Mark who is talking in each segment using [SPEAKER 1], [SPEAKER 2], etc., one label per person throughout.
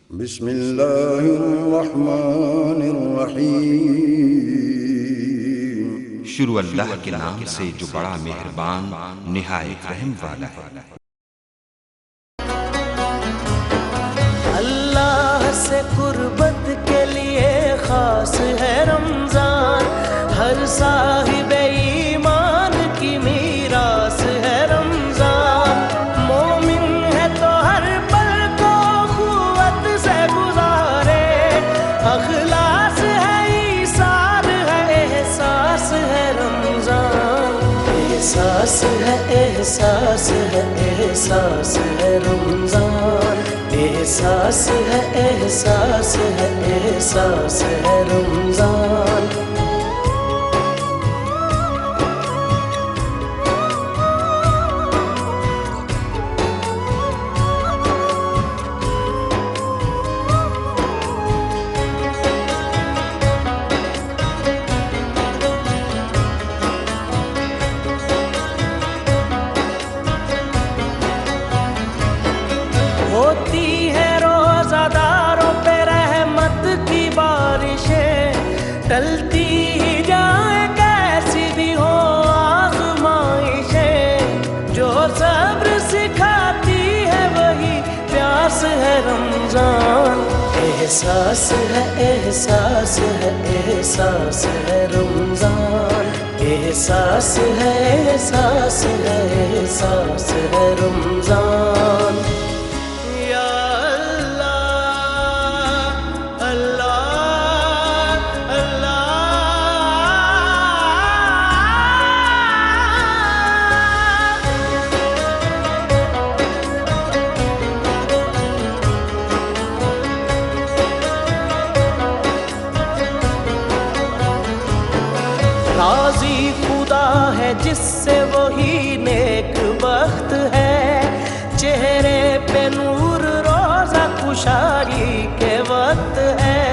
[SPEAKER 1] बिस्मिल्लाहिर्रहमानिर्रहीम। शुरू अल्लाह के नाम से जो बड़ा मेहरबान निहायत रहम वाला है।
[SPEAKER 2] अल्लाह से कुर्बत के लिए खास है रमजान, हर साहिब ईमान की मीरास है रमजान। मोमिन है तो हर पल को खुवत से गुजारे, अखलास है ईसार है एहसास है रमजान। एहसास है एहसास है एहसास है रमजान। एहसास है एहसास है एहसास है रमजान। होती है रोज़ादारों पे रहमत की बारिशें, टलती ही जाए कैसी भी हो आज़माइशें। जो सब्र सिखाती है वही प्यास है रमजान। एहसास है एहसास है एहसास है रमजान। एहसास है एहसास है एहसास है रमजान। राज़ी खुदा है जिससे वही नेक बख्त है, चेहरे पे नूर रोज़ा खुशारी के वक्त है।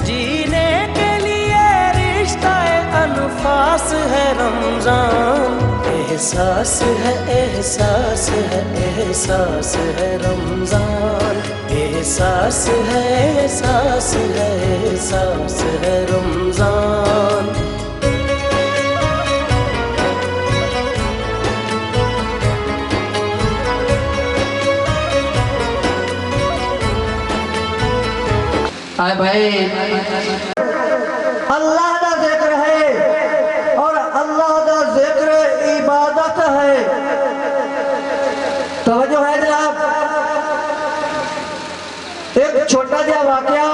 [SPEAKER 2] जीने के लिए रिश्ता अनफास है रमजान। एहसास है एहसास है एहसास है रमजान। एहसास है एहसास है एहसास है रमजान।
[SPEAKER 3] हाय भाई, अल्लाह का जिक्र है और अल्लाह का जिक्र इबादत है। तवज्जो है जनाब। एक छोटा जिहा वाकया,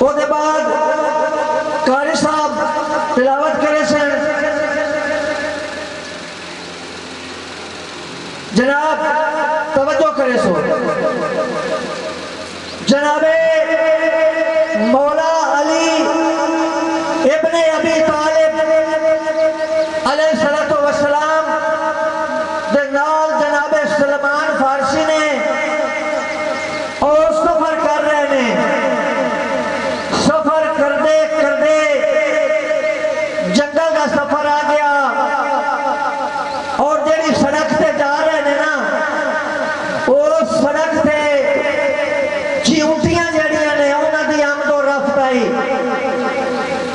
[SPEAKER 3] उसके बाद कारी साहब तिलावत करे सन। जनाब तवज्जो करे सो। जनाबे मौला अली इब्ने अबी तालिब अलैहिस्सलातु वस्सलाम दे नाल जनाबे सलमान फारसी ने और सफर कर रहे ने। सफर करते करते जंगल का सफर आ गया और जेड़ी सड़क से जा रहे ने ना, उस सड़क से चिऊटियां जड़ियां ने उन्होंने आमदो रफ्त आई,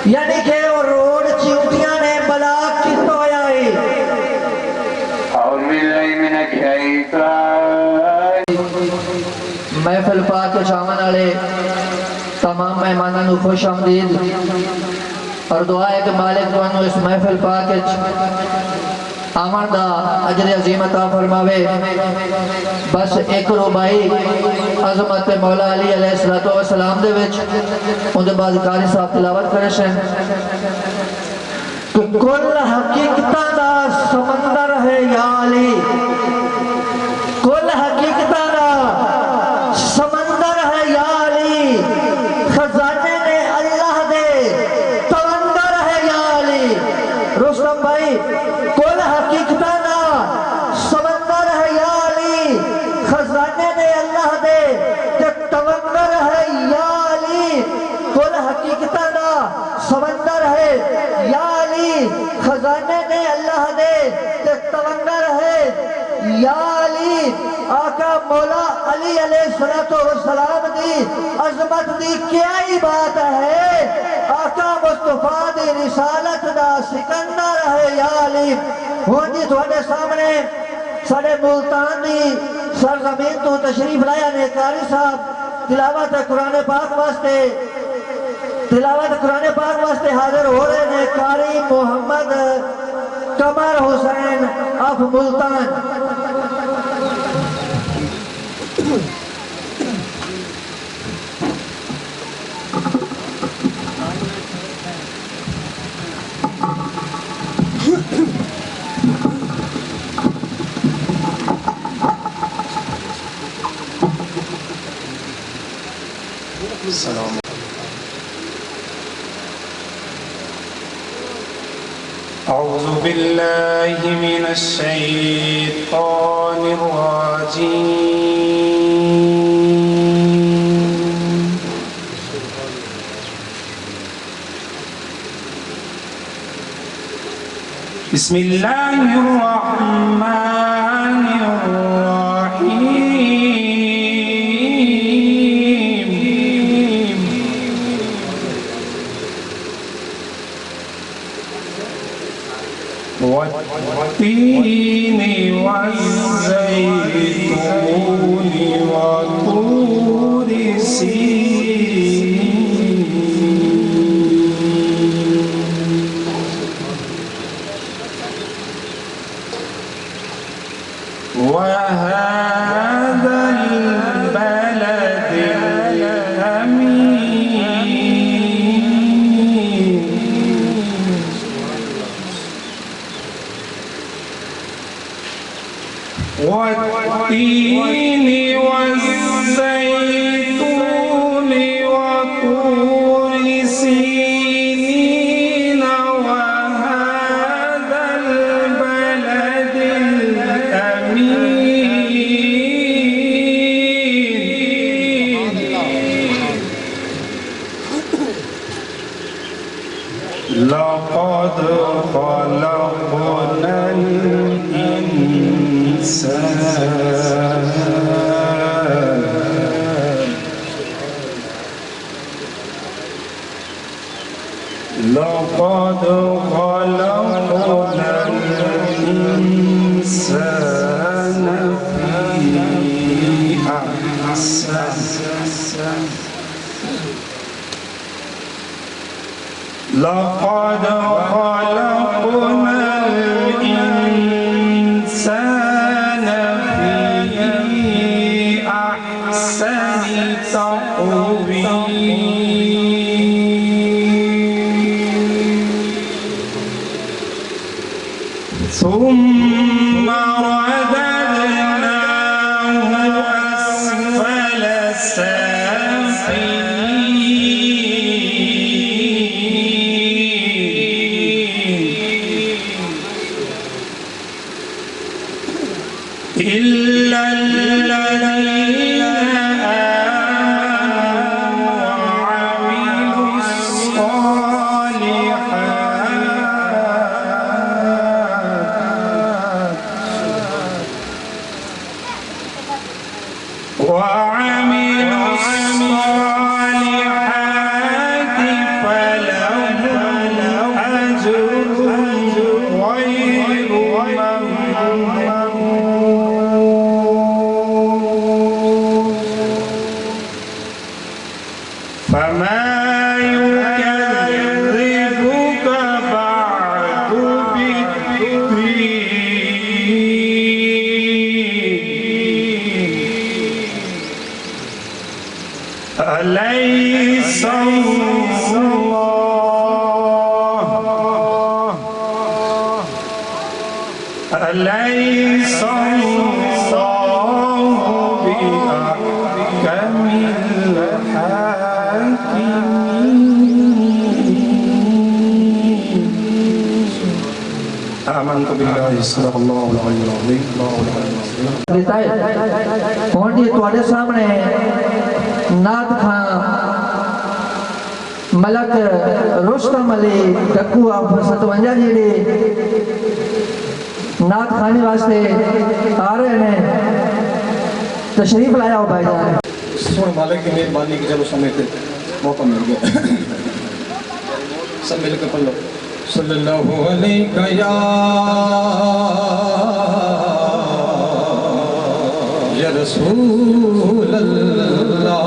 [SPEAKER 3] यानी कि वो रोड चिऊटियां ने ब्लॉक कितो होया है। महफिल पाक के शामन वाले तमाम मेहमानों को खुश आमदीद और दुआ है कि मालिक तुहानू इस महफिल पाक आमन दा अजर अजीम अता फरमावे। बस एक रुबाई अजमत मौला अली अलैहिस्सलातु वस्सलाम दे विच उनके बाद कारी साहब तिलावत करे सन कि कुल हकीकतां दा समंदर है या अली। कुल हकीकतां दा समंदर है या अली। खजाने ने अल्लाह दे तवंगर है या अली। रुस्तम भाई, कुल हकीकतां दा समंदर है या अली। खजाने ने अल्लाह दे तवंगर है या अली। कुल हकीकतां दा समंदर है या अली। खजाने ने अल्लाह दे तवंगर है या अली। आका मौला अली अलैहिस्सलाम दी अजमत दी क्या ही बात है। आका मुस्तफा दी रिसालत दा सिकंदर है या अली। हुण जी तुहाडे सामने साडे मुल्तान दी सरजमीन तो तशरीफ लाया ने कारी साहब तिलावत कुरान पाक वास्ते हाजिर हो रहे ने। कारी मोहम्मद कमर हुसैन ऑफ मुल्तान।
[SPEAKER 4] أعوذ بالله من الشيطان الرجيم. بسم الله الرحمن الرحيم. والتين والزيتون وطور سينين وهذا البلد الأمين والتين والزيتون وطور سينين وهذا البلد الأمين. لقد خلقنا لقد خلقنا الإنسان في أحسن لقد خلقنا الإنسان في أحسن تقويم ثم رددناه أسفل سافلين إلا الذين آمنوا وعملوا الصالحات فلهم أجر غير ممنون. فما يكذبك بعد بالدين أليس أليس الله بأحكم الحاكمين. آمنت بالله صدق الله العلي العظيم.
[SPEAKER 3] कौन जी तुहाडे सामने नात खां मलक रुस्तम अली टक्कू ऑफ 57 जी नात खाने वास्ते आ रहे हैं। तशरीफ लाया हो भाईजान।
[SPEAKER 5] सुन मालिक की मेहरबानी की चलो समय पे मौका मिल गया सब मिलकर पढ़ लो। सल्लल्लाहु अलैहि या रसूल अल्लाह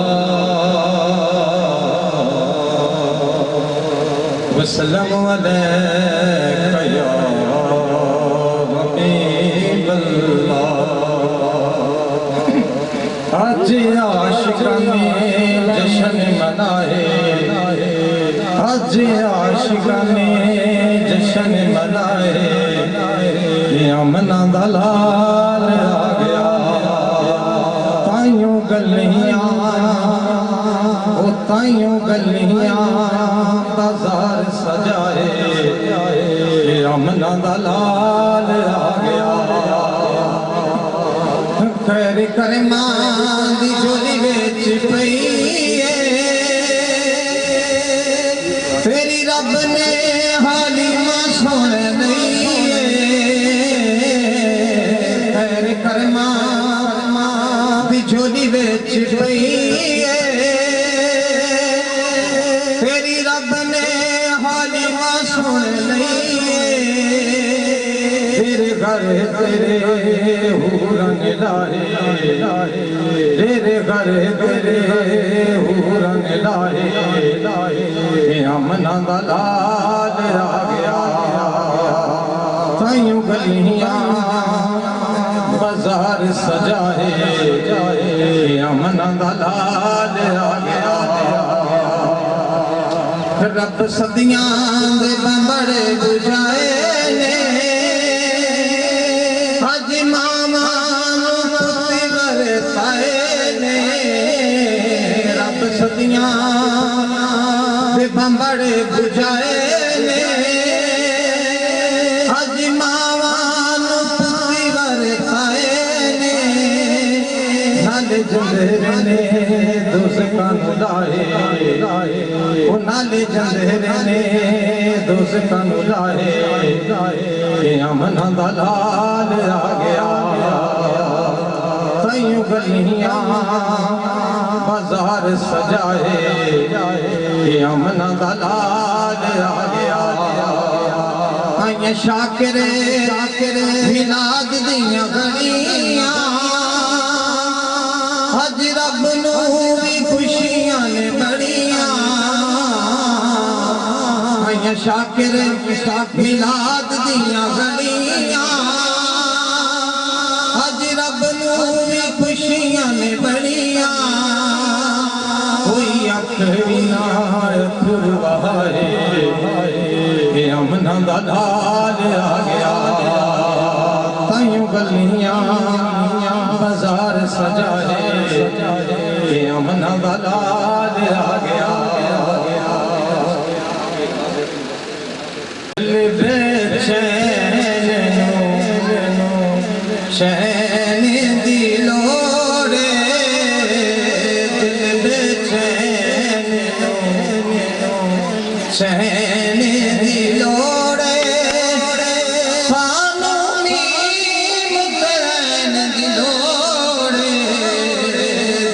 [SPEAKER 5] वसल्लम अलैका या हबीब अल्लाह। आज आशिकाने जश्न मनाए, आज आशिकाने जश्न मनाए, अमना दा लाल आ गया। ताइयों गलियां ओ ताइयों गलियां बाजार सजाए, अमना दा लाल आ गया। खैर कर मां दी झोली बेच पई तेरी रब ने हालिमा सुन नहीं। खैर कर मां दी झोली बेच पई तेरी रब ने हालिमा सुन नहीं। तेरे घर तेरे हूरन लाए, तेरे घर तेरे हूरन लाए, अमना दा लाल आ गया। ताइयों गलियां बाजार सजाए, अमना दा लाल आ गया। रब सदियां दे बंबड़े बुझाए ने, आज मामा पुत्ती बरसाए ने। रब सदियां दे बंबड़े बुझाए ने, आज मामा पुत्ती बरसाए ने। नाले जंदेरे ने दोस्तां नूं लाए, ओ नाले जंदेरे ने दोस्तां नूं लाए, अमना दा लाल आ गया। ताइयों गलियां बाजार सजाए, अमना दा लाल आ गया। आइया शाकिरे मिलाद दियां घड़ियां, अज रब नूं भी खुशियां ने बड़ियां। आइया शाकिर मिलाद दियां घड़ियां, अज रब नूं भी खुशियां ने बड़ियां। कोई अख भी ना खुरवाए, अमना दा लाल आ गया। ताइयों गलियां बाजार सजाए, अमना दा लाल आ गया। चैन दी लोड़े, दिल बेचैन चैन दी लोड़े, सानू नीम चैन दी लोड़े।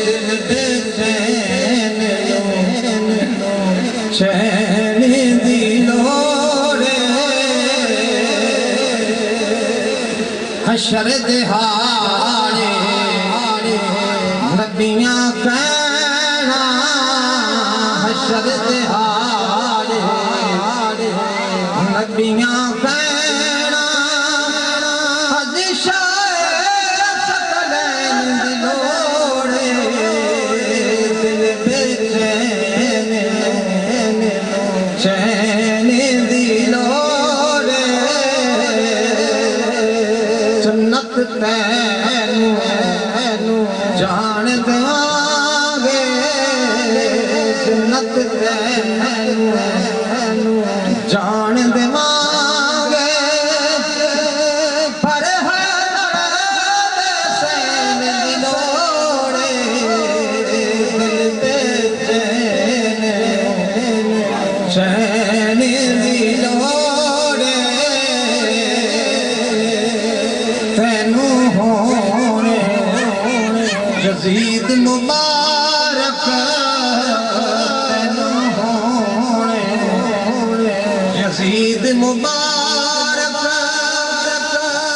[SPEAKER 5] दिल बेचैन चैन दी लोड़े, हशर दे हारे नबियां कहना, हशर दे हारे नबियां कहना। अज शायर सकलैन दी लोड़े, दिल बेचैन चैन दी लोड़े। जन्नत तैनू जान दिया
[SPEAKER 3] यजीद मुबारक तैनू होने यजीद मुबारक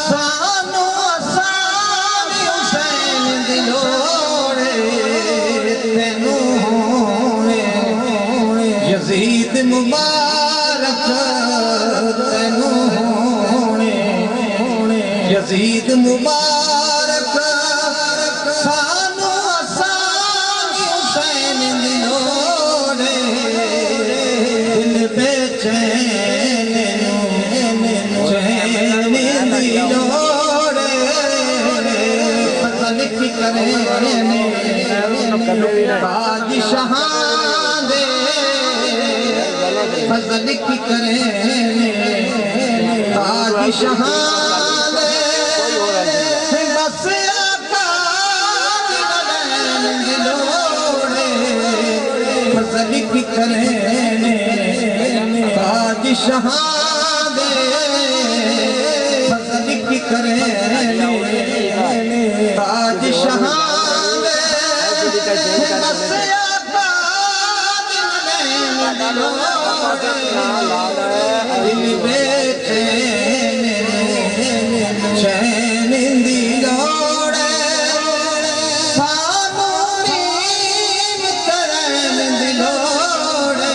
[SPEAKER 3] सानू असानी हुसैन दी लोड़े तैनू होने यजीद मुबारक तैनू होने यजीद मुबारक सानू असानी हुसैन दी लोड़े दिल बेचैन चैन दी लोड़े फजल की करे बादशाहां दे फजल की करे बादशाहां दे बस आका दी लोड़े फजल की करे बादशाहां दे फजल की करे बादशाहां दे बस आका दी लोड़े दिल बेचैन चैन दी लोड़े सानू नीम करन दी लोड़े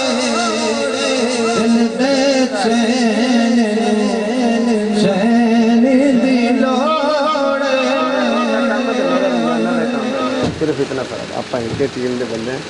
[SPEAKER 3] दिल बेचैन चैन दी लोड़े
[SPEAKER 6] सिर्फ इतना फर्क आप इनके टीम के बंदे हैं।